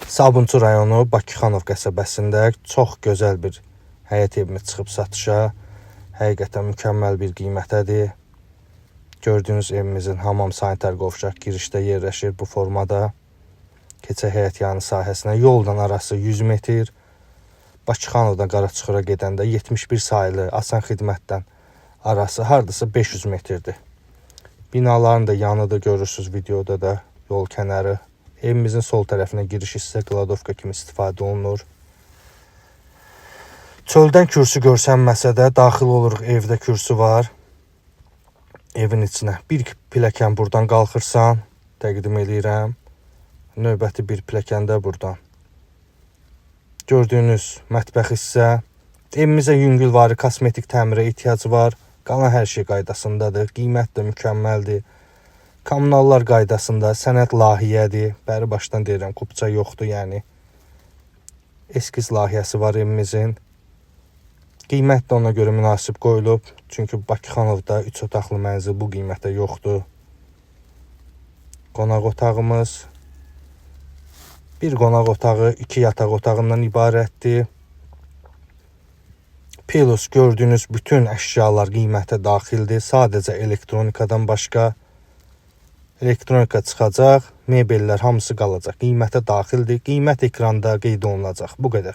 Sabunçu rayonu Bakıxanov qəsəbəsində çox gözəl bir həyət evimiz çıxıb satışa. Həqiqətən mükəmməl bir qiymətədir. Gördüyünüz evimizin hamam sanitar qovşaq girişdə yerləşir bu formada. Keçə həyət yanı sahəsinə yoldan arası 100 metr. Bakıxanovdan Qaraçuxura gedəndə 71 sayılı asan xidmətdən arası hardasa 500 metrdir. Binaların da yanıdır, görürsünüz videoda da yol kənarı. Evimizin sol tərəfinə giriş hissə qladovka kimi istifadə olunur. Çöldən kürsü görsənməsə də daxil oluruq, evdə kürsü var. Evin içinə bir pilləkən buradan qalxırsan, təqdim edirəm. Növbəti bir pilləkən də buradan. Gördüyünüz mətbəx hissə. Evimizə yüngülvari kosmetik təmirə ehtiyacı var. Qalan hər şey qaydasındadır. Qiymət də mükəmməldir. Kommunallar qaydasında, sənəd layihədir. Bəri başdan deyirəm, kupça yoxdur, yəni. Eskiz layihəsi var evimizin. Qiymət də ona görə münasib qoyulub. Çünki Bakıxanovda 3 otaqlı mənzil bu qiymətə yoxdur. Qonaq otağımız. Bir qonaq otağı, 2 yataq otağından ibarətdir. Plus gördüyünüz bütün əşyalar qiymətə daxildir. Sadəcə elektronikadan başqa. Elektronika çıxacaq, mebellər hamısı qalacaq. Qiymətə daxildir. Qiymət ekranda qeyd olunacaq. Bu qədər.